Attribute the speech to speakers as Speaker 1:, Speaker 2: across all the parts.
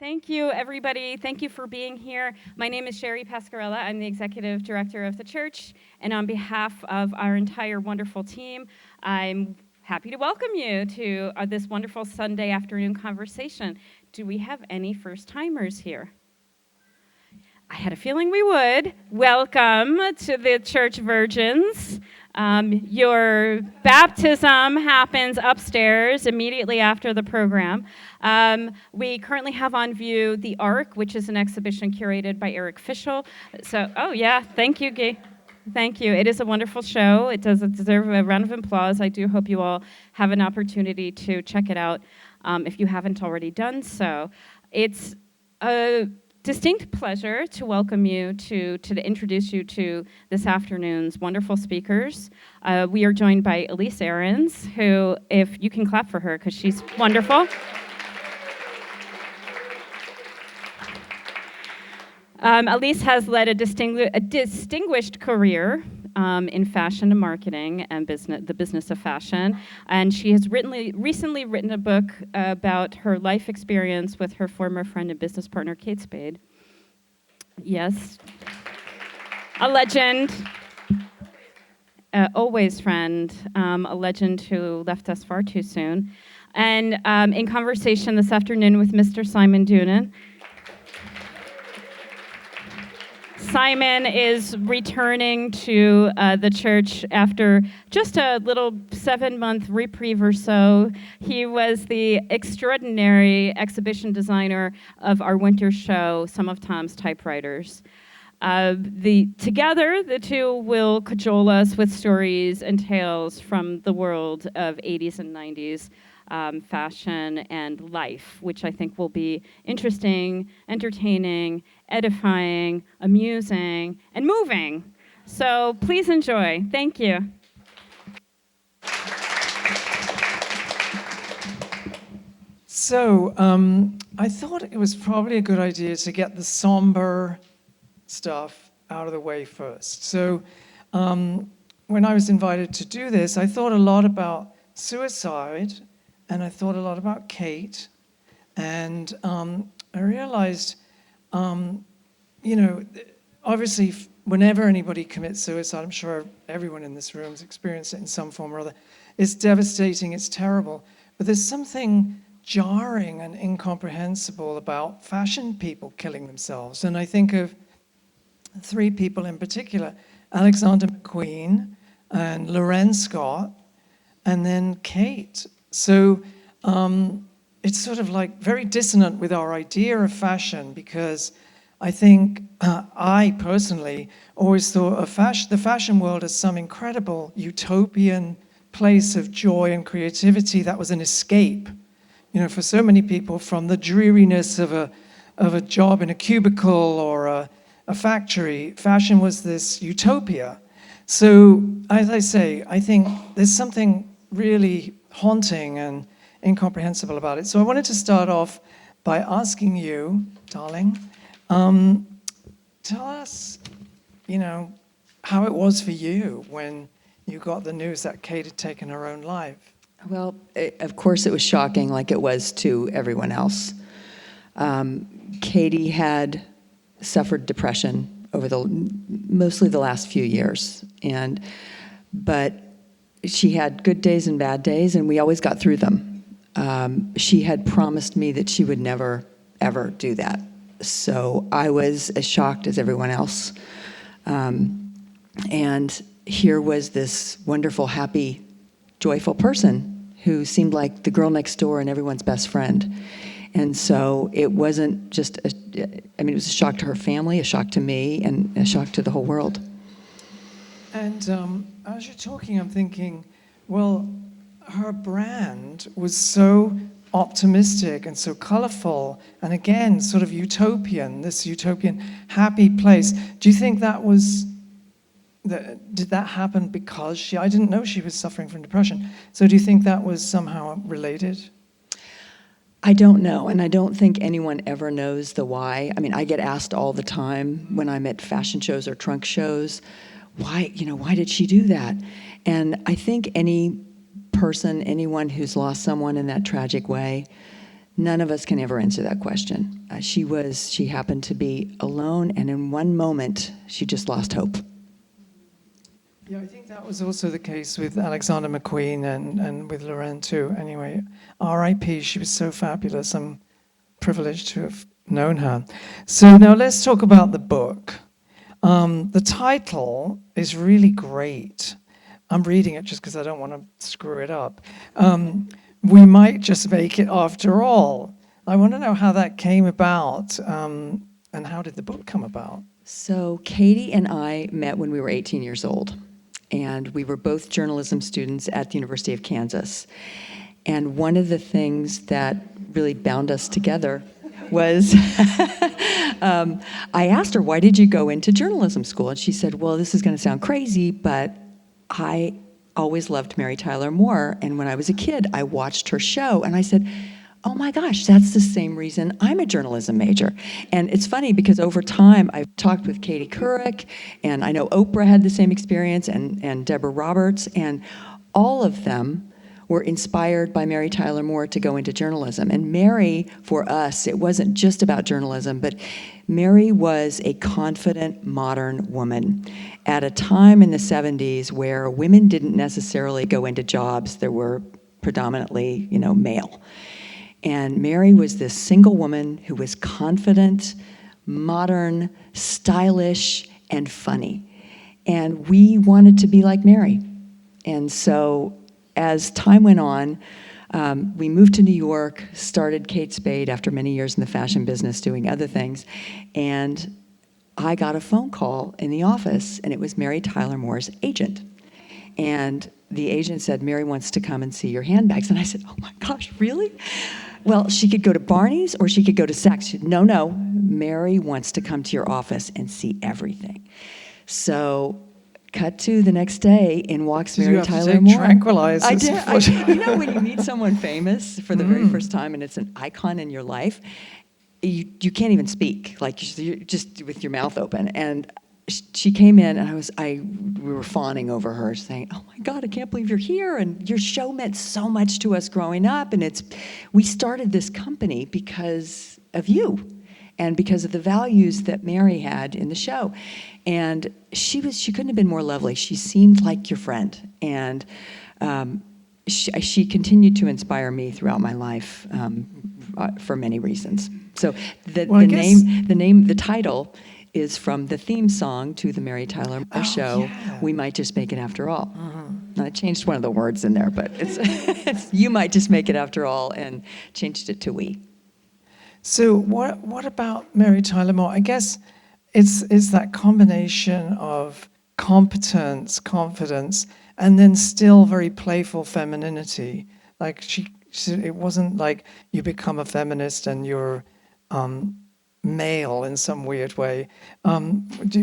Speaker 1: Thank you, everybody. Thank you for being here. My name is Sherry Pascarella. I'm the executive director of the church, and on behalf of our entire wonderful team, I'm happy to welcome you to this wonderful Sunday afternoon conversation. Do we have any first-timers here? I had a feeling we would. Welcome to the Church Virgins. Your baptism happens upstairs immediately after the program. We currently have on view The Ark, which is an exhibition curated by Eric Fischel. Oh yeah, thank you, Guy. Thank you. It is a wonderful show. It does deserve a round of applause. I do hope you all have an opportunity to check it out if you haven't already done so. It's a distinct pleasure to welcome you to introduce you to this afternoon's wonderful speakers. We are joined by Elyce Arons, who, if you can clap for her, because she's wonderful. Elyce has led a distinguished career in fashion and marketing and the business of fashion, and she has recently written a book about her life experience with her former friend and business partner, Kate Spade. Yes, a legend, always friend, a legend who left us far too soon. And in conversation this afternoon with Mr. Simon Doonan. Simon is returning to the church after just a little 7-month reprieve or so. He was the extraordinary exhibition designer of our winter show, Some of Tom's Typewriters. Together, the two will cajole us with stories and tales from the world of 80s and 90s fashion and life, which I think will be interesting, entertaining, edifying, amusing, and moving. So please enjoy. Thank you.
Speaker 2: So I thought it was probably a good idea to get the somber stuff out of the way first. So when I was invited to do this, I thought a lot about suicide, and I thought a lot about Kate, and I realized, obviously, whenever anybody commits suicide, I'm sure everyone in this room has experienced it in some form or other, it's devastating, it's terrible, but there's something jarring and incomprehensible about fashion people killing themselves. And I think of 3 people in particular, Alexander McQueen and Loren Scott, and then Kate. So it's sort of like very dissonant with our idea of fashion, because I think I personally always thought of the fashion world as some incredible utopian place of joy and creativity that was an escape, for so many people from the dreariness of a job in a cubicle or a factory. Fashion was this utopia. So, as I say, I think there's something really haunting and incomprehensible about it. So I wanted to start off by asking you, darling, tell us, how it was for you when you got the news that Kate had taken her own life.
Speaker 3: Well, of course it was shocking, like it was to everyone else. Katy had suffered depression over mostly the last few years, but she had good days and bad days, and we always got through them. She had promised me that she would never, ever do that. So I was as shocked as everyone else. And here was this wonderful, happy, joyful person who seemed like the girl next door and everyone's best friend. And so it wasn't just, it was a shock to her family, a shock to me, and a shock to the whole world.
Speaker 2: And as you're talking, I'm thinking, well, her brand was so optimistic and so colorful, and again, sort of utopian, this utopian happy place. Do you think did that happen because I didn't know she was suffering from depression. So do you think that was somehow related?
Speaker 3: I don't know, and I don't think anyone ever knows the why. I get asked all the time when I'm at fashion shows or trunk shows, why did she do that? And I think anyone who's lost someone in that tragic way None of us can ever answer that question. She happened to be alone, and in one moment, she just lost hope.
Speaker 2: Yeah, I think that was also the case with Alexander McQueen and with Lorraine too. Anyway, R.I.P. She was so fabulous. I'm privileged to have known her. So now let's talk about the book. The title is really great. I'm reading it just because I don't want to screw it up. We might just make it after all. I want to know how that came about, and how did the book come about?
Speaker 3: So Katy and I met when we were 18 years old, and we were both journalism students at the University of Kansas. And one of the things that really bound us together was I asked her, why did you go into journalism school? And she said, well, this is going to sound crazy, but I always loved Mary Tyler Moore. And when I was a kid, I watched her show. And I said, oh my gosh, that's the same reason I'm a journalism major. And it's funny because over time, I've talked with Katie Couric, and I know Oprah had the same experience, and Deborah Roberts, and all of them were inspired by Mary Tyler Moore to go into journalism. And Mary, for us, it wasn't just about journalism, but Mary was a confident, modern woman at a time in the 70s where women didn't necessarily go into jobs that were predominantly, male. And Mary was this single woman who was confident, modern, stylish, and funny. And we wanted to be like Mary. And so as time went on, we moved to New York, started Kate Spade after many years in the fashion business doing other things, and I got a phone call in the office, and it was Mary Tyler Moore's agent. And the agent said, Mary wants to come and see your handbags. And I said, oh my gosh, really? Well, she could go to Barney's or she could go to Saks. She said, no, Mary wants to come to your office and see everything. So cut to the next day, in walks Mary Tyler Moore.
Speaker 2: Tranquilizers.
Speaker 3: I did. When you meet someone famous for the very first time and it's an icon in your life, you can't even speak. Like, you're just with your mouth open. And she came in, and we were fawning over her, saying, "Oh my God, I can't believe you're here! And your show meant so much to us growing up. And we started this company because of you, and because of the values that Mary had in the show." And she couldn't have been more lovely. She seemed like your friend, and she continued to inspire me throughout my life for many reasons. So the title is from the theme song to the Mary Tyler Moore show,
Speaker 2: yeah.
Speaker 3: We Might Just Make It After All. And I changed one of the words in there, but it's You Might Just Make It After All, and changed it to we.
Speaker 2: So what about Mary Tyler Moore? I guess it's that combination of competence, confidence, and then still very playful femininity. Like it wasn't like you become a feminist and you're male in some weird way. What do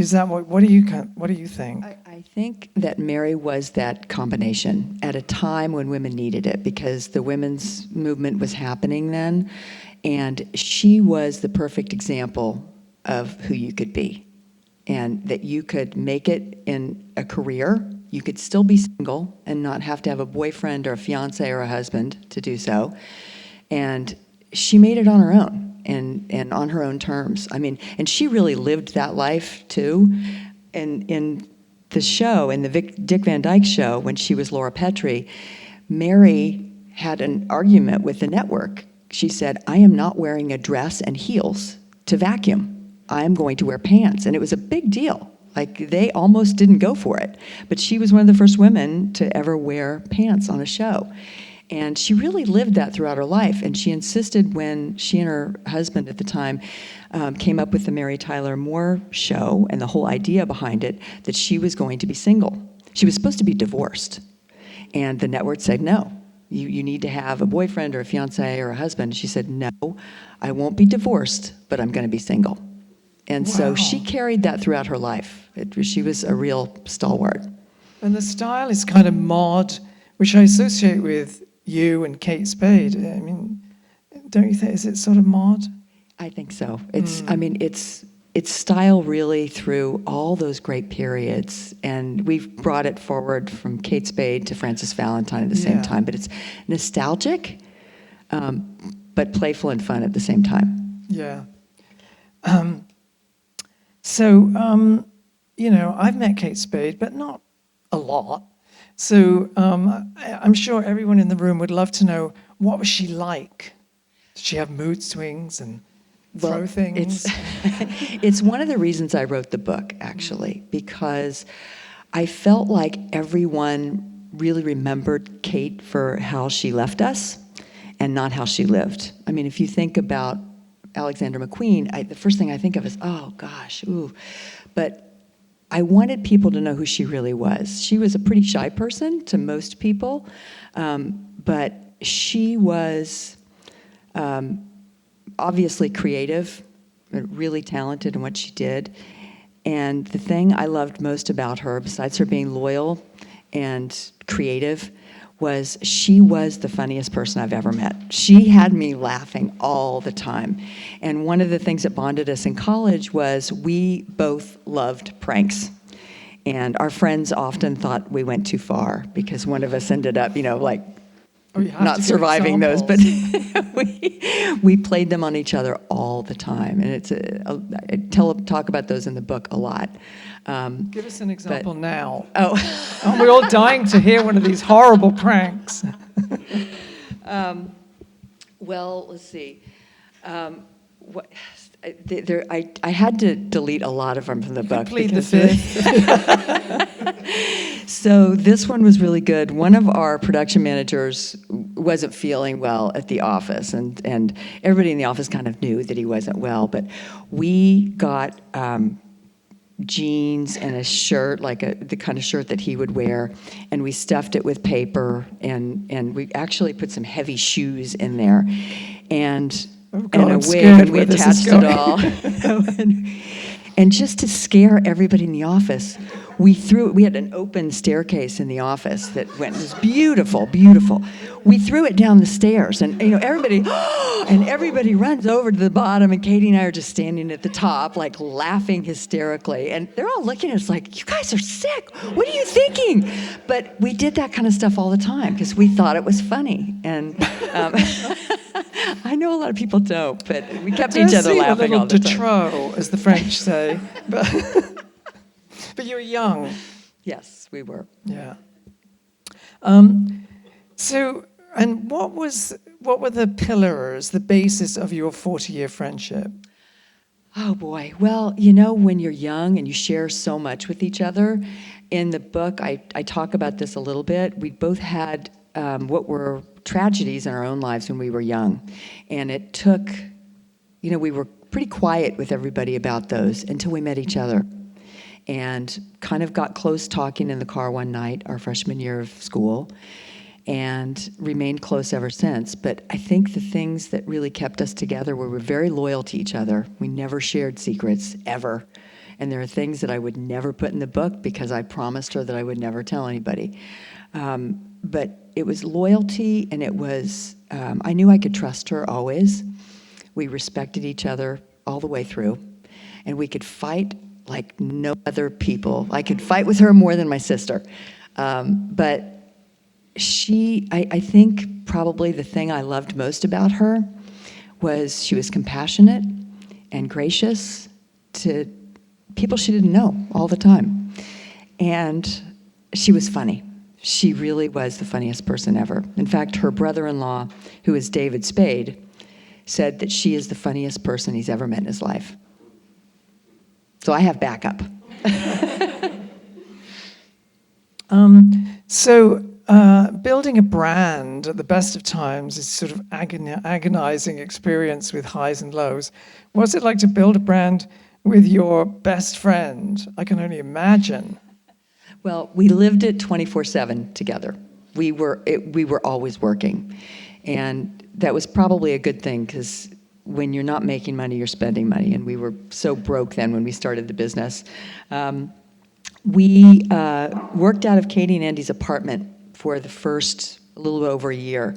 Speaker 2: you think?
Speaker 3: I think that Mary was that combination at a time when women needed it, because the women's movement was happening then, and she was the perfect example of who you could be, and that you could make it in a career. You could still be single and not have to have a boyfriend or a fiance or a husband to do so. And she made it on her own and on her own terms. I mean, and she really lived that life too. And in the show, in the Dick Van Dyke show, when she was Laura Petrie, Mary had an argument with the network. She said, I am not wearing a dress and heels to vacuum. I am going to wear pants. And it was a big deal. Like, they almost didn't go for it. But she was one of the first women to ever wear pants on a show. And she really lived that throughout her life. And she insisted, when she and her husband at the time came up with the Mary Tyler Moore show and the whole idea behind it, that she was going to be single. She was supposed to be divorced. And the network said, no, you need to have a boyfriend or a fiance or a husband. She said, no, I won't be divorced, but I'm going to be single. And so she carried that throughout her life. She was a real stalwart.
Speaker 2: And the style is kind of mod, which I associate with you and Kate Spade. I mean, don't you think, is it sort of mod?
Speaker 3: I think so. It's style really through all those great periods. And we've brought it forward from Kate Spade to Frances Valentine at the same time. But it's nostalgic, but playful and fun at the same time.
Speaker 2: Yeah. So, I've met Kate Spade, but not a lot. So I'm sure everyone in the room would love to know, what was she like? Did she have mood swings and throw things?
Speaker 3: It's one of the reasons I wrote the book, actually, because I felt like everyone really remembered Kate for how she left us and not how she lived. I mean, if you think about Alexander McQueen, the first thing I think of is, oh gosh, ooh. But I wanted people to know who she really was. She was a pretty shy person to most people, but she was obviously creative, really talented in what she did. And the thing I loved most about her, besides her being loyal and creative, was she was the funniest person I've ever met. She had me laughing all the time. And one of the things that bonded us in college was we both loved pranks. And our friends often thought we went too far because one of us ended up, not surviving those, but we played them on each other all the time. And I talk about those in the book a lot.
Speaker 2: Give us an example now.
Speaker 3: Oh.
Speaker 2: Aren't we all dying to hear one of these horrible pranks?
Speaker 3: Well, let's see. I had to delete a lot of them from the book.
Speaker 2: Plead the fifth.
Speaker 3: So this one was really good. One of our production managers wasn't feeling well at the office, and everybody in the office kind of knew that he wasn't well, but we got jeans and a shirt, the kind of shirt that he would wear, and we stuffed it with paper, and we actually put some heavy shoes in there, and a wig, and we attached it all. And just to scare everybody in the office, we had an open staircase in the office that was beautiful, beautiful. We threw it down the stairs, and everybody runs over to the bottom, and Katy and I are just standing at the top, laughing hysterically, and they're all looking at us like, "You guys are sick. What are you thinking?" But we did that kind of stuff all the time because we thought it was funny, and I know a lot of people don't, but we kept each other laughing all the time.
Speaker 2: De trop, as the French say, but you were young.
Speaker 3: Yes, we were.
Speaker 2: Yeah. So, and what were the pillars, the basis of your 40-year friendship?
Speaker 3: Oh boy. Well, when you're young and you share so much with each other, in the book I talk about this a little bit. We both had what were tragedies in our own lives when we were young, and it took, we were pretty quiet with everybody about those until we met each other, and kind of got close talking in the car one night, our freshman year of school, and remained close ever since. But I think the things that really kept us together were we were very loyal to each other. We never shared secrets, ever. And there are things that I would never put in the book because I promised her that I would never tell anybody. But it was loyalty, and it was, I knew I could trust her always. We respected each other all the way through. And we could fight like no other people. I could fight with her more than my sister. But I think probably the thing I loved most about her was she was compassionate and gracious to people she didn't know all the time. And she was funny. She really was the funniest person ever. In fact, her brother-in-law, who is David Spade, said that she is the funniest person he's ever met in his life. So I have backup.
Speaker 2: Building a brand at the best of times is sort of agonizing experience with highs and lows. What's it like to build a brand with your best friend? I can only imagine.
Speaker 3: Well, we lived it 24/7 together. We were always working, and that was probably a good thing because when you're not making money, you're spending money, and we were so broke then when we started the business. We worked out of Katy and Andy's apartment for the first a little over a year,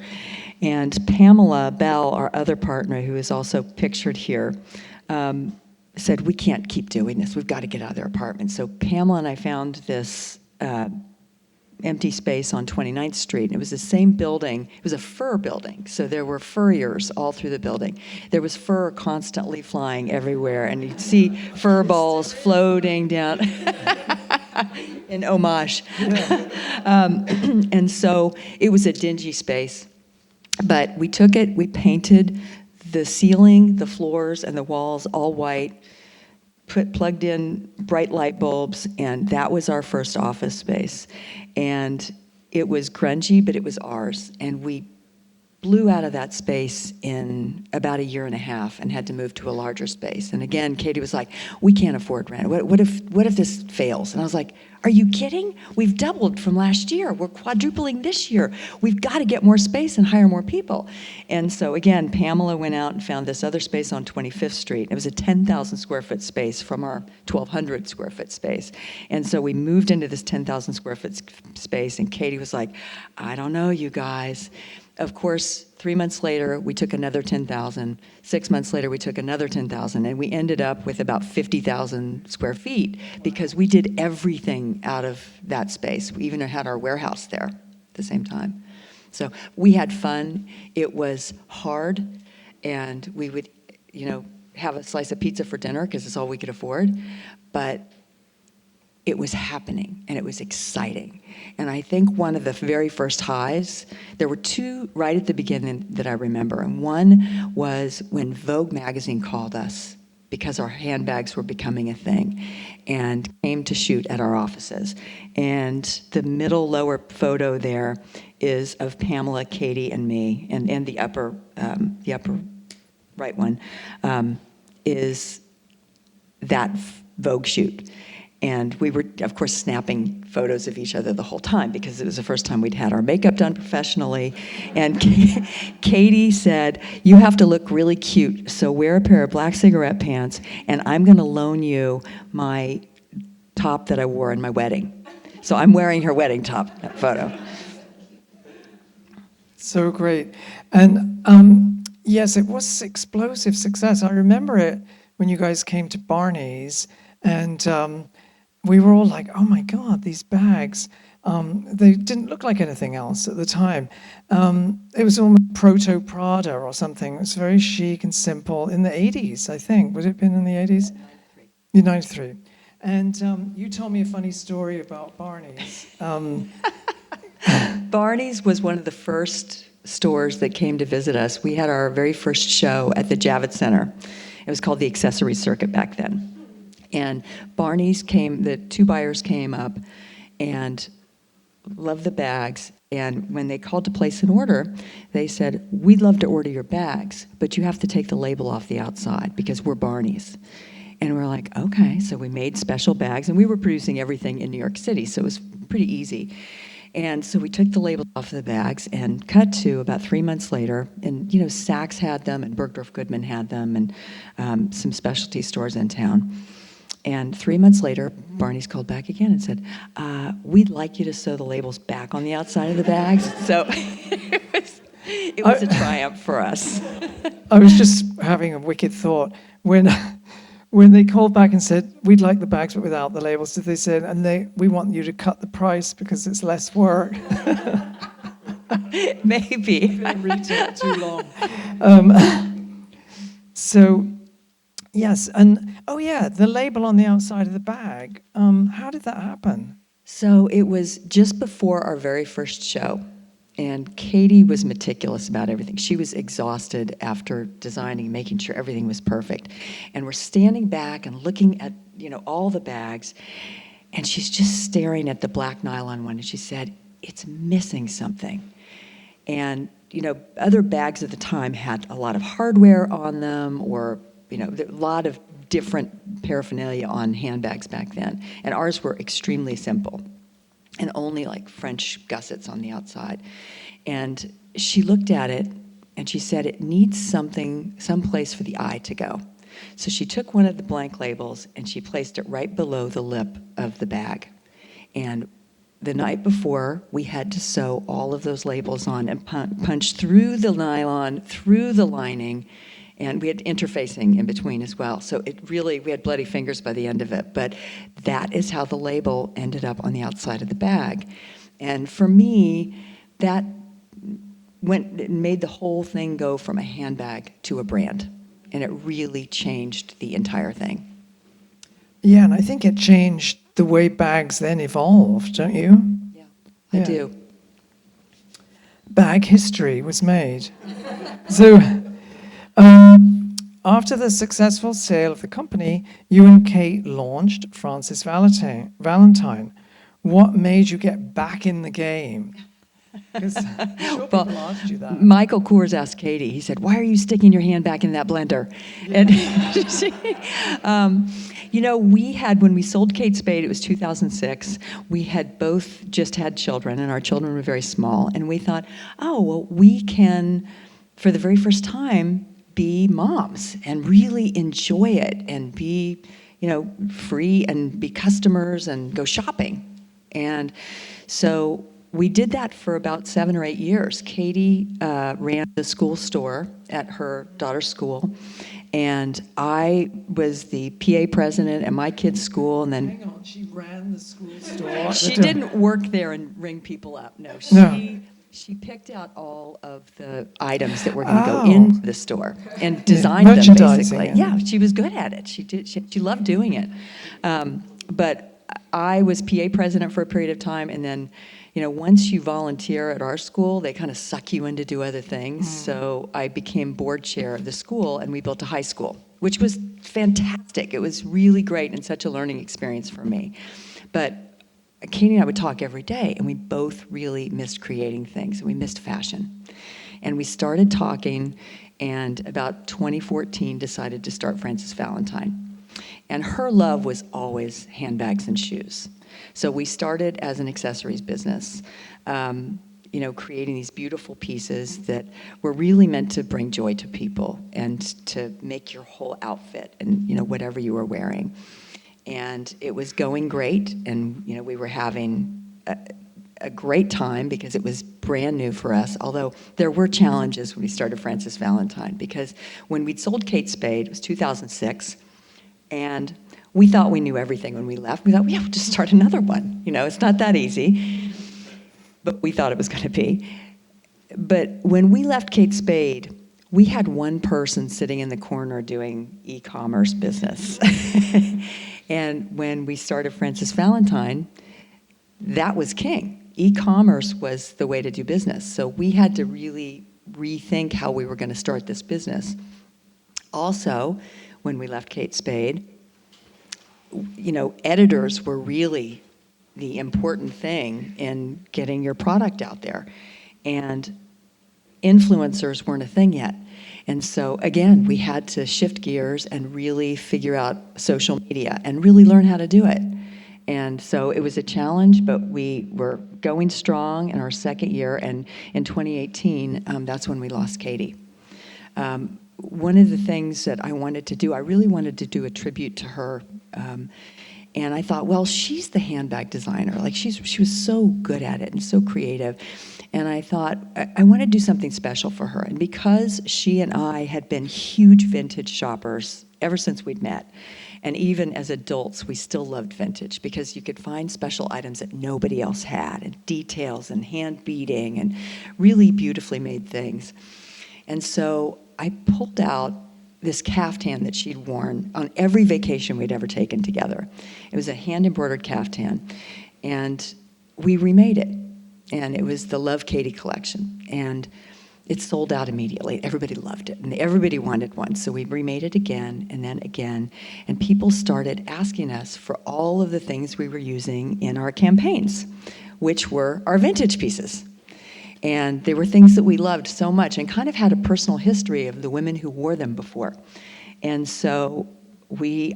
Speaker 3: and Pamela Bell, our other partner, who is also pictured here, said, "We can't keep doing this. We've got to get out of their apartment." So Pamela and I found this empty space on 29th Street. And it was the same building. It was a fur building, so there were furriers all through the building. There was fur constantly flying everywhere, and you'd see fur balls floating down in homage. And so it was a dingy space. But we took it, we painted the ceiling, the floors, and the walls all white, plugged in bright light bulbs, and that was our first office space. And it was grungy, but it was ours. And we blew out of that space in about a year and a half and had to move to a larger space. And again, Katy was like, we can't afford rent. What if this fails? And I was like, are you kidding? We've doubled from last year. We're quadrupling this year. We've got to get more space and hire more people. And so again, Pamela went out and found this other space on 25th Street. It was a 10,000 square foot space from our 1,200 square foot space. And so we moved into this 10,000 square foot space, and Katy was like, I don't know, you guys. Of course, 3 months later, we took another 10,000. 6 months later, we took another 10,000, and we ended up with about 50,000 square feet because we did everything out of that space. We even had our warehouse there at the same time. So we had fun. It was hard, and we would, have a slice of pizza for dinner because it's all we could afford. But it was happening, and it was exciting. And I think one of the very first highs, there were two right at the beginning that I remember. And one was when Vogue magazine called us because our handbags were becoming a thing and came to shoot at our offices. And the middle lower photo there is of Pamela, Katy, and me, and the upper right one is that Vogue shoot. And we were, of course, snapping photos of each other the whole time because it was the first time we'd had our makeup done professionally. And Katy said, you have to look really cute, so wear a pair of black cigarette pants, and I'm going to loan you my top that I wore in my wedding. So I'm wearing her wedding top, that photo.
Speaker 2: So great. And yes, it was explosive success. I remember it when you guys came to Barney's, and we were all like, oh my God, these bags. They didn't look like anything else at the time. It was almost proto-Prada or something. It was very chic and simple in the 80s, I think. Would it have been in the 80s? 93. 93. And you told me a funny story about Barney's.
Speaker 3: Barney's was one of the first stores that came to visit us. We had our very first show at the Javits Center. It was called the Accessory Circuit back then. And Barney's came, the two buyers came up and loved the bags. And when they called to place an order, they said, we'd love to order your bags, but you have to take the label off the outside because we're Barney's. And we're like, okay. So we made special bags, and we were producing everything in New York City, so it was pretty easy. And so we took the label off the bags and cut to about 3 months later. And, Saks had them, and Bergdorf Goodman had them, and some specialty stores in town. And 3 months later, Barney's called back again and said, we'd like you to sew the labels back on the outside of the bags. So it was a triumph for us.
Speaker 2: I was just having a wicked thought. When they called back and said, we'd like the bags but without the labels, did they say, and we want you to cut the price because it's less work?
Speaker 3: Maybe.
Speaker 2: Didn't read it too long. So... Yes, and the label on the outside of the bag. How did that happen?
Speaker 3: So it was just before our very first show, and Katy was meticulous about everything. She was exhausted after designing and making sure everything was perfect. And we're standing back and looking at, all the bags, and she's just staring at the black nylon one, and she said, it's missing something. And, other bags at the time had a lot of hardware on them, or there a lot of different paraphernalia on handbags back then. And ours were extremely simple and only like French gussets on the outside. And she looked at it and she said, it needs some place for the eye to go. So she took one of the blank labels and she placed it right below the lip of the bag. And the night before, we had to sew all of those labels on and punch through the nylon, through the lining, and we had interfacing in between as well. So we had bloody fingers by the end of it. But that is how the label ended up on the outside of the bag. And for me, that it made the whole thing go from a handbag to a brand. And it really changed the entire thing.
Speaker 2: Yeah, and I think it changed the way bags then evolved, don't you?
Speaker 3: Yeah, I
Speaker 2: Yeah.
Speaker 3: do.
Speaker 2: Bag history was made. So, after the successful sale of the company, you and Kate launched Francis Valentine. What made you get back in the game? Because I'm sure
Speaker 3: Well,
Speaker 2: people asked you that.
Speaker 3: Michael Kors asked Katy, he said, "Why are you sticking your hand back in that blender?" And we had, when we sold Kate Spade, it was 2006, we had both just had children, and our children were very small, and we thought, oh, well, we can, for the very first time, be moms and really enjoy it and be, free and be customers and go shopping. And so we did that for about 7 or 8 years. Katy ran the school store at her daughter's school, and I was the PA president at my kids' school. And then
Speaker 2: Hang on, she ran the school store.
Speaker 3: she didn't work there and ring people up. No, she picked out all of the items that were going to go into the store and designed them,
Speaker 2: merchandising,
Speaker 3: basically. Yeah, she was good at it. She loved doing it. But I was PA president for a period of time, and then, once you volunteer at our school, they kind of suck you in to do other things. So I became board chair of the school, and we built a high school, which was fantastic. It was really great and such a learning experience for me. But Katy and I would talk every day, and we both really missed creating things, and we missed fashion. And we started talking, and about 2014 decided to start Francis Valentine. And her love was always handbags and shoes. So we started as an accessories business, creating these beautiful pieces that were really meant to bring joy to people and to make your whole outfit and, whatever you were wearing. And it was going great, and we were having a great time because it was brand new for us, although there were challenges when we started Francis Valentine, because when we'd sold Kate Spade, it was 2006, and we thought we knew everything when we left. We thought, we'll just start another one. It's not that easy, but we thought it was going to be. But when we left Kate Spade, we had one person sitting in the corner doing e-commerce business. And when we started Francis Valentine, that was king. E-commerce was the way to do business. So we had to really rethink how we were going to start this business. Also, when we left Kate Spade, editors were really the important thing in getting your product out there. And influencers weren't a thing yet. And so, again, we had to shift gears and really figure out social media and really learn how to do it. And so it was a challenge, but we were going strong in our second year. And in 2018, that's when we lost Katy. One of the things that I wanted to do, I really wanted to do a tribute to her. And I thought, well, she's the handbag designer. Like, she was so good at it and so creative. And I thought, I want to do something special for her. And because she and I had been huge vintage shoppers ever since we'd met, and even as adults, we still loved vintage because you could find special items that nobody else had, and details and hand beading and really beautifully made things. And so I pulled out this caftan that she'd worn on every vacation we'd ever taken together. It was a hand-embroidered caftan, and we remade it. And it was the Love Katy collection. And it sold out immediately. Everybody loved it, and everybody wanted one. So we remade it again and then again. And people started asking us for all of the things we were using in our campaigns, which were our vintage pieces. And they were things that we loved so much and kind of had a personal history of the women who wore them before. And so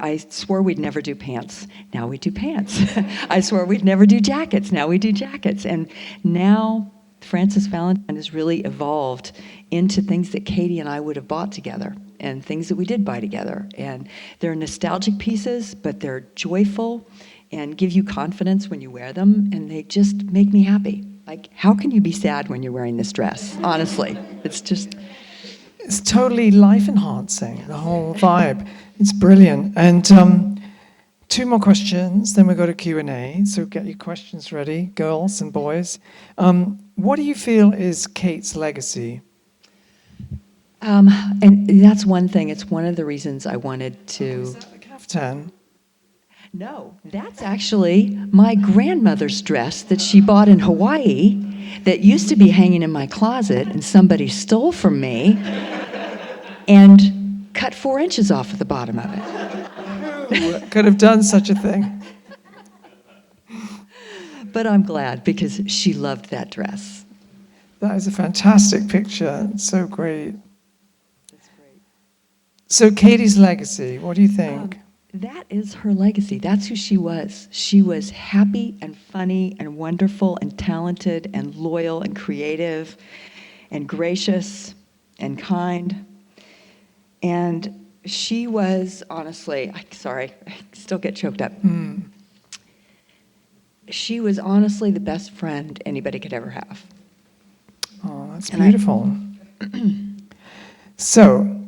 Speaker 3: I swore we'd never do pants. Now we do pants. I swore we'd never do jackets. Now we do jackets. And now Francis Valentine has really evolved into things that Katy and I would have bought together and things that we did buy together. And they're nostalgic pieces, but they're joyful and give you confidence when you wear them, and they just make me happy. Like, how can you be sad when you're wearing this dress? Honestly,
Speaker 2: It's totally life enhancing, the whole vibe. It's brilliant. And 2 more questions, then we'll go to Q&A. So get your questions ready, girls and boys. What do you feel is Kate's legacy?
Speaker 3: And that's one thing. It's one of the reasons I wanted to.
Speaker 2: Is that the caftan?
Speaker 3: No, that's actually my grandmother's dress that she bought in Hawaii that used to be hanging in my closet, and somebody stole from me and cut 4 inches off of the bottom of it.
Speaker 2: Who could have done such a thing?
Speaker 3: But I'm glad because she loved that dress.
Speaker 2: That is a fantastic picture. It's so great.
Speaker 3: That's great.
Speaker 2: So Katie's legacy, what do you think?
Speaker 3: That is her legacy. That's who she was. She was happy and funny and wonderful and talented and loyal and creative and gracious and kind. And she was, honestly, I still get choked up. She was honestly the best friend anybody could ever have.
Speaker 2: Oh, that's beautiful. So,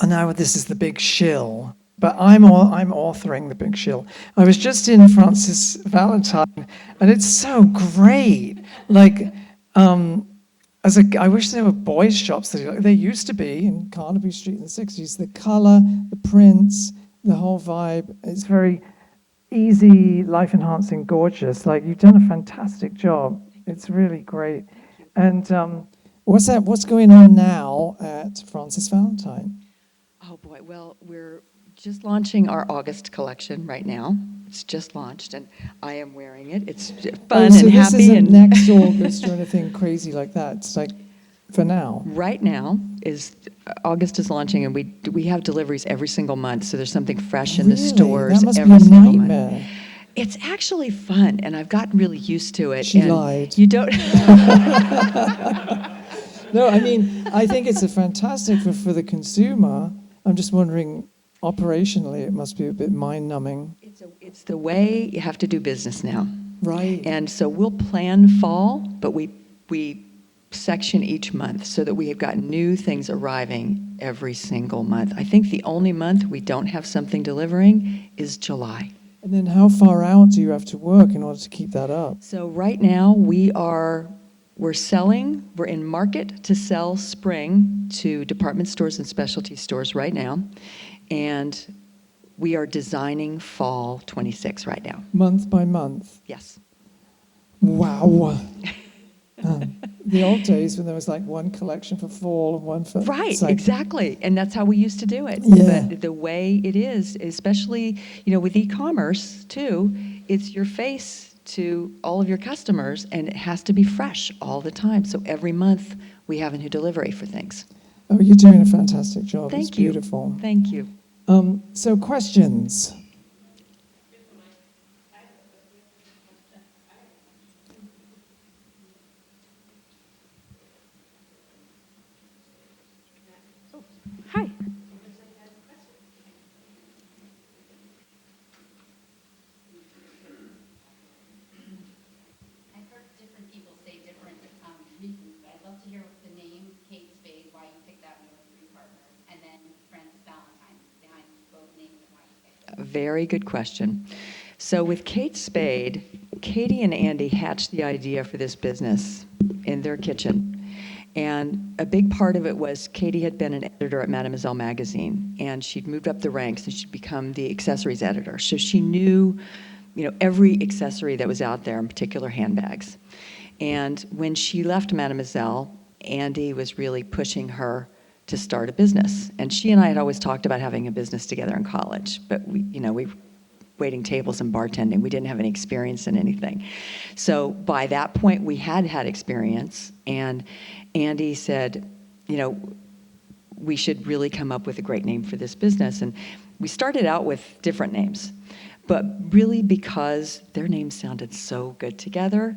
Speaker 2: now this is the big shill. But I'm authoring the big shill. I was just in Francis Valentine, and it's so great. Like, I wish there were boys' shops. There used to be in Carnaby Street in the 60s. The color, the prints, the whole vibe. It's very easy, life-enhancing, gorgeous. Like, you've done a fantastic job. It's really great. And what's going on now at Francis Valentine?
Speaker 3: Oh boy, well, we're just launching our August collection right now. It's just launched, and I am wearing it. It's fun
Speaker 2: so
Speaker 3: and
Speaker 2: this
Speaker 3: happy.
Speaker 2: isn't
Speaker 3: And
Speaker 2: next August or anything crazy like that. It's like for now.
Speaker 3: right now is August is launching, and we have deliveries every single month. So there's something fresh in the
Speaker 2: Really?
Speaker 3: stores
Speaker 2: That must
Speaker 3: every
Speaker 2: be a
Speaker 3: single month.
Speaker 2: nightmare.
Speaker 3: It's actually fun, and I've gotten really used to it.
Speaker 2: She
Speaker 3: and
Speaker 2: lied.
Speaker 3: You don't.
Speaker 2: No, I mean, I think it's a fantastic for the consumer. I'm just wondering, operationally, it must be a bit mind-numbing.
Speaker 3: It's the way you have to do business now.
Speaker 2: Right.
Speaker 3: And so we'll plan fall, but we section each month so that we have got new things arriving every single month. I think the only month we don't have something delivering is July.
Speaker 2: And then how far out do you have to work in order to keep that up?
Speaker 3: So right now we're in market to sell spring to department stores and specialty stores right now. And we are designing fall 26 right now.
Speaker 2: Month by month?
Speaker 3: Yes.
Speaker 2: Wow. The old days when there was like one collection for fall and one for...
Speaker 3: Right,
Speaker 2: like,
Speaker 3: exactly. And that's how we used to do it.
Speaker 2: Yeah.
Speaker 3: But the way it is, especially, with e-commerce too, it's your face to all of your customers, and it has to be fresh all the time. So every month we have a new delivery for things.
Speaker 2: Oh, you're doing a fantastic job.
Speaker 3: Thank
Speaker 2: It's
Speaker 3: you.
Speaker 2: beautiful.
Speaker 3: Thank you.
Speaker 2: So questions?
Speaker 1: Hi.
Speaker 4: I've heard different people say different reasons, but I'd love to hear the name Kate Spade, why you picked that one with 3 partners, and then Francis Valentine, behind both names and why you picked it.
Speaker 3: A very good question. So with Kate Spade, Katy and Andy hatched the idea for this business in their kitchen. And a big part of it was Katy had been an editor at Mademoiselle magazine, and she'd moved up the ranks and she'd become the accessories editor. So she knew, every accessory that was out there, in particular handbags. And when she left Mademoiselle, Andy was really pushing her to start a business. And she and I had always talked about having a business together in college, but we waiting tables and bartending. We didn't have any experience in anything. So by that point, we had experience, and Andy said, we should really come up with a great name for this business. And we started out with different names, but really because their names sounded so good together.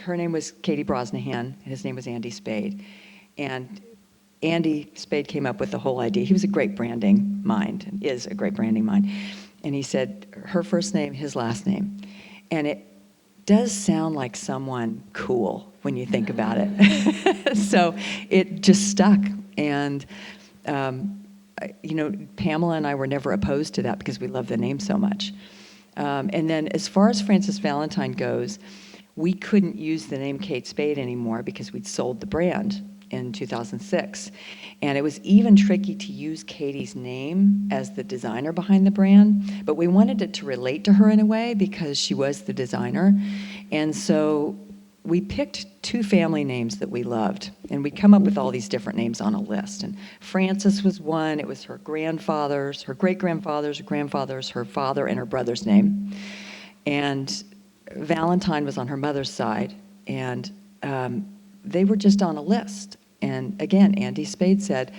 Speaker 3: Her name was Katy Brosnahan, and his name was Andy Spade. And Andy Spade came up with the whole idea. He was a great branding mind, and is a great branding mind. And he said, her first name, his last name. And it does sound like someone cool when you think about it. So it just stuck. And Pamela and I were never opposed to that because we love the name so much. And then as far as Frances Valentine goes, we couldn't use the name Kate Spade anymore because we'd sold the brand in 2006. And it was even tricky to use Katy's name as the designer behind the brand, but we wanted it to relate to her in a way because she was the designer. And so we picked two family names that we loved, and we come up with all these different names on a list. And Frances was one. It was her grandfather's, her great-grandfather's, grandfather's, her father, and her brother's name. And Valentine was on her mother's side, and they were just on a list. And again, Andy Spade said,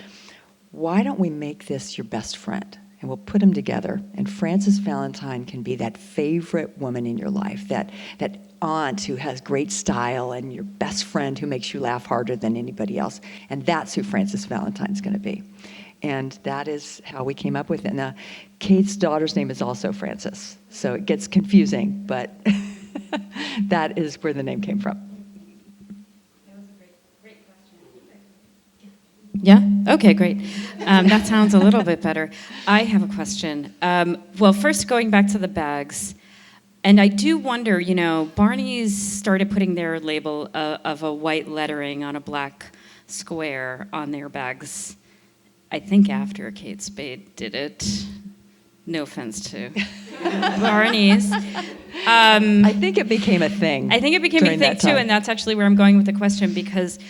Speaker 3: why don't we make this your best friend? And we'll put them together. And Frances Valentine can be that favorite woman in your life, that aunt who has great style and your best friend who makes you laugh harder than anybody else. And that's who Frances Valentine's going to be. And that is how we came up with it. Now, Kate's daughter's name is also Frances, so it gets confusing, but that is where the name came from.
Speaker 1: That was a great question. Yeah? Okay, great. That sounds a little bit better. I have a question. Well, first, going back to the bags, and I do wonder, Barney's started putting their label of a white lettering on a black square on their bags, I think after Kate Spade did it. No offense to Barney's.
Speaker 3: I think it became a thing.
Speaker 1: I think it became a thing too, and that's actually where I'm going with the question, because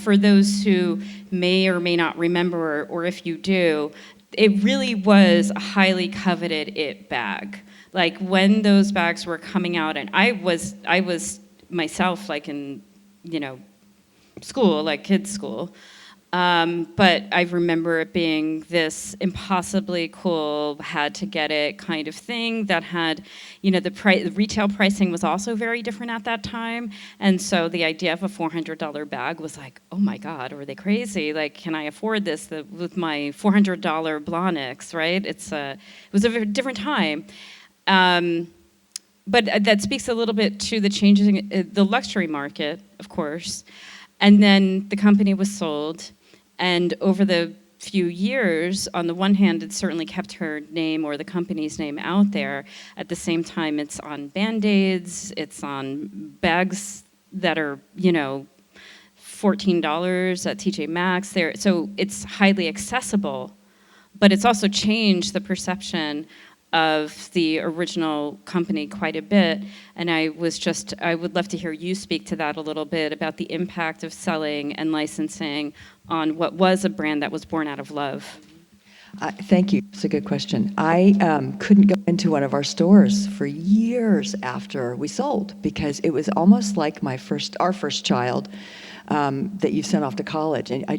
Speaker 1: for those who may or may not remember, or if you do, it really was a highly coveted it bag. Like when those bags were coming out, and I was myself like in, school, like kids' school. But I remember it being this impossibly cool, had to get it kind of thing that had, the retail pricing was also very different at that time. And so the idea of a $400 bag was like, oh my God, are they crazy? Like, can I afford this with my $400 Blahniks, right? It was a very different time. But that speaks a little bit to the changes in the luxury market, of course. And then the company was sold. And over the few years, on the one hand, it certainly kept her name or the company's name out there. At the same time, it's on Band-Aids, it's on bags that are, $14 at TJ Maxx. So it's highly accessible, but it's also changed the perception of the original company quite a bit. And I would love to hear you speak to that a little bit about the impact of selling and licensing on what was a brand that was born out of love.
Speaker 3: Thank you. It's a good question. I couldn't go into one of our stores for years after we sold because it was almost like our first child that you sent off to college, and I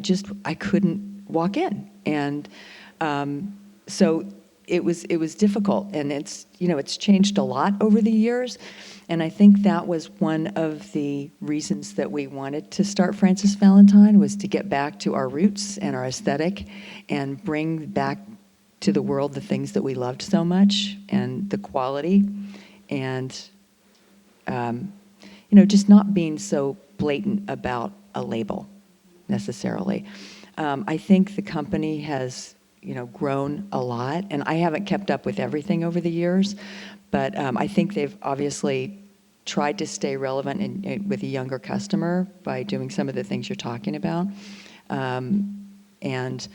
Speaker 3: couldn't walk in, and so it was difficult, and it's changed a lot over the years, and I think that was one of the reasons that we wanted to start Frances Valentine, was to get back to our roots and our aesthetic and bring back to the world the things that we loved so much and the quality, and just not being so blatant about a label necessarily. I think the company has grown a lot, and I haven't kept up with everything over the years, but I think they've obviously tried to stay relevant with a younger customer by doing some of the things you're talking about. And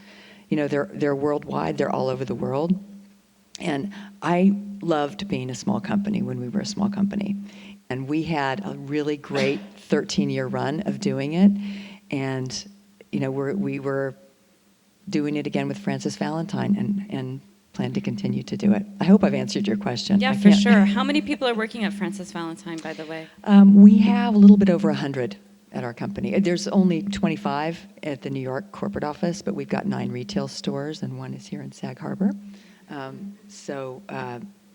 Speaker 3: they're worldwide, they're all over the world. And I loved being a small company when we were a small company. And we had a really great 13-year run of doing it. And we were doing it again with Frances Valentine and plan to continue to do it. I hope I've answered your question.
Speaker 1: Yeah, for sure. How many people are working at Frances Valentine, by the way?
Speaker 3: We have a little bit over 100 at our company. There's only 25 at the New York corporate office, but we've got 9 retail stores, and 1 is here in Sag Harbor. So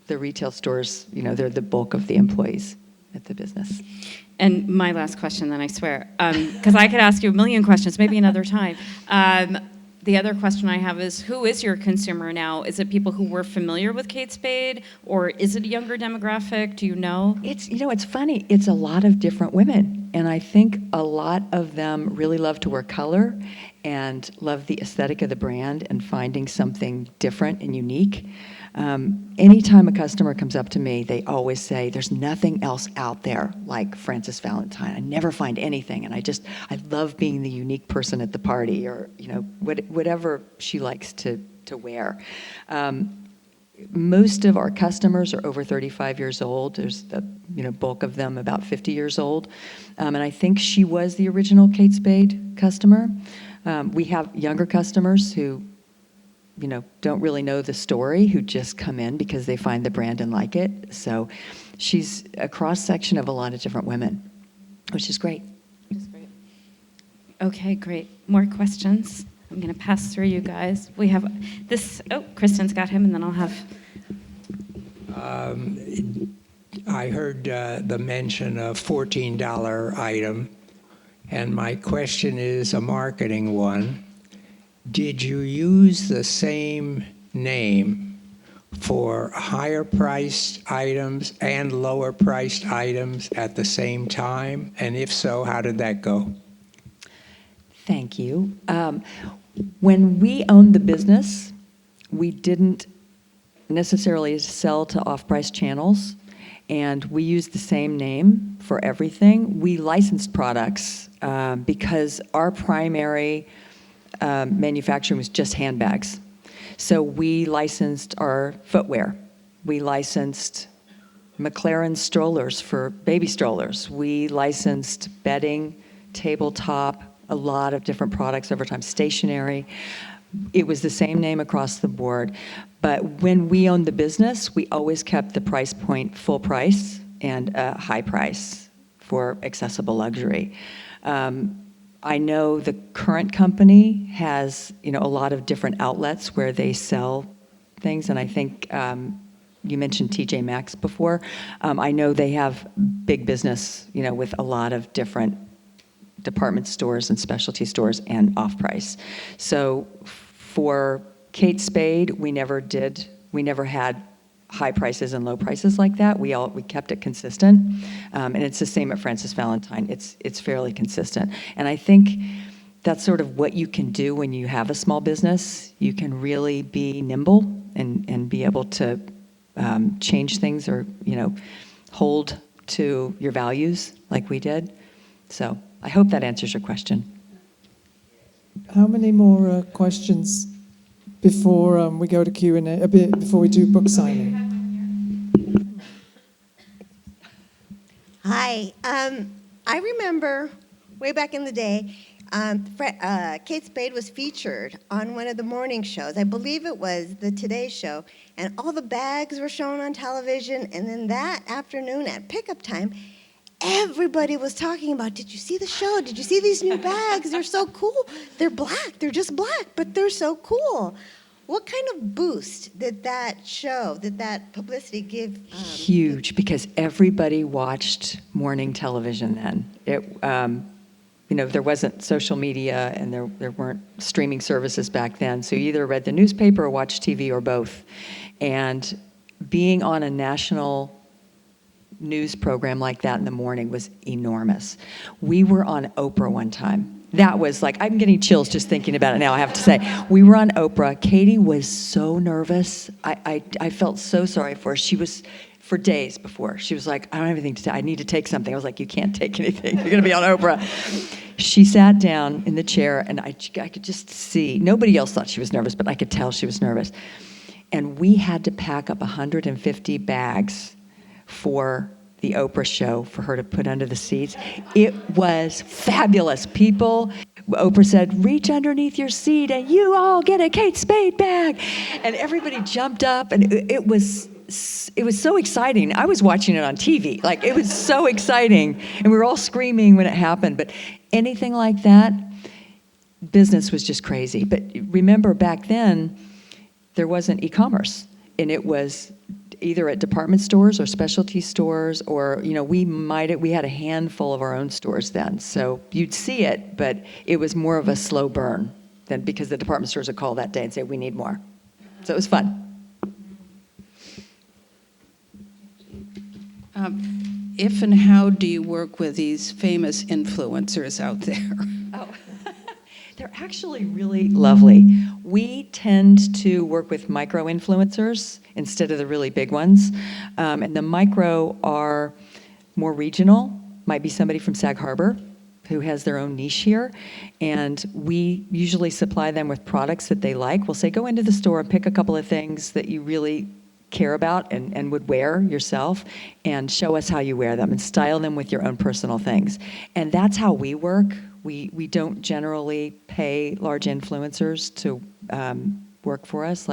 Speaker 3: the retail stores, they're the bulk of the employees at the business.
Speaker 1: And my last question, then, I swear, because I could ask you a million questions, maybe another time. the other question I have is, who is your consumer now? Is it people who were familiar with Kate Spade, or is it a younger demographic? Do you know?
Speaker 3: It's funny. It's a lot of different women. And I think a lot of them really love to wear color and love the aesthetic of the brand and finding something different and unique. Anytime a customer comes up to me, they always say, there's nothing else out there like Frances Valentine. I never find anything. And I love being the unique person at the party, or, whatever she likes to wear. Most of our customers are over 35 years old. There's the bulk of them about 50 years old. And I think she was the original Kate Spade customer. We have younger customers who don't really know the story, who just come in because they find the brand and like it. So she's a cross-section of a lot of different women, which is great.
Speaker 1: That's great. Okay, great. More questions? I'm going to pass through you guys. We have this. Oh, Kristen's got him, and then I'll have.
Speaker 5: I heard the mention of $14 item, and my question is a marketing one. Did you use the same name for higher priced items and lower priced items at the same time? And if so, how did that go?
Speaker 3: Thank you. When we owned the business, we didn't necessarily sell to off-price channels, and we used the same name for everything. We licensed products because our primary manufacturing was just handbags. So we licensed our footwear. We licensed McLaren strollers for baby strollers. We licensed bedding, tabletop, a lot of different products over time, stationery. It was the same name across the board. But when we owned the business, we always kept the price point full price and a high price for accessible luxury. I know the current company has, a lot of different outlets where they sell things, and I think you mentioned TJ Maxx before. I know they have big business, with a lot of different department stores and specialty stores and off-price. So for Kate Spade, we never had high prices and low prices like that. We kept it consistent, and it's the same at Frances Valentine. It's fairly consistent, and I think that's sort of what you can do when you have a small business. You can really be nimble and be able to change things, or hold to your values like we did. So I hope that answers your question.
Speaker 2: How many more questions before we go to Q&A, a bit before we do book signing?
Speaker 6: Hi. I remember way back in the day, Kate Spade was featured on one of the morning shows. I believe it was the Today Show, and all the bags were shown on television. And then that afternoon at pickup time, everybody was talking about, did you see the show? Did you see these new bags? They're so cool. They're black. They're just black, but they're so cool. What kind of boost did that show, did that publicity give?
Speaker 3: Huge, because everybody watched morning television then. There wasn't social media, and there weren't streaming services back then. So you either read the newspaper or watched TV, or both. And being on a national news program like that in the morning was enormous. We were on Oprah one time. That was like, I'm getting chills just thinking about it now, I have to say. We were on Oprah. Katy was so nervous. I felt so sorry for her. She was, for days before, she was like, I don't have anything to say. I need to take something. I was like, you can't take anything. You're going to be on Oprah. She sat down in the chair, and I could just see. Nobody else thought she was nervous, but I could tell she was nervous. And we had to pack up 150 bags for the Oprah show for her to put under the seats. It was fabulous. Oprah said, reach underneath your seat and you all get a Kate Spade bag. And everybody jumped up, and it was so exciting. I was watching it on TV. Like, it was so exciting. And we were all screaming when it happened. But anything like that, business was just crazy. But remember, back then, there wasn't e-commerce. And it was either at department stores or specialty stores, or we had a handful of our own stores then. So you'd see it, but it was more of a slow burn. then because the department stores would call that day and say, we need more. So it was fun.
Speaker 7: If and how do you work with these famous influencers out there?
Speaker 3: Oh, they're actually really lovely. We tend to work with micro influencers instead of the really big ones. And the micro are more regional, might be somebody from Sag Harbor who has their own niche here. And we usually supply them with products that they like. We'll say, go into the store and pick a couple of things that you really care about and would wear yourself, and show us how you wear them and style them with your own personal things. And that's how we work. We don't generally pay large influencers to work for us.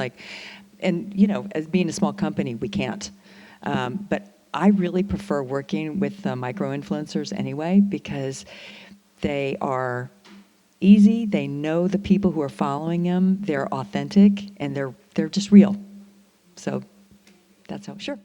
Speaker 3: And as being a small company, we can't. But I really prefer working with micro influencers anyway, because they are easy. They know the people who are following them. They're authentic, and they're just real. So that's how. Sure.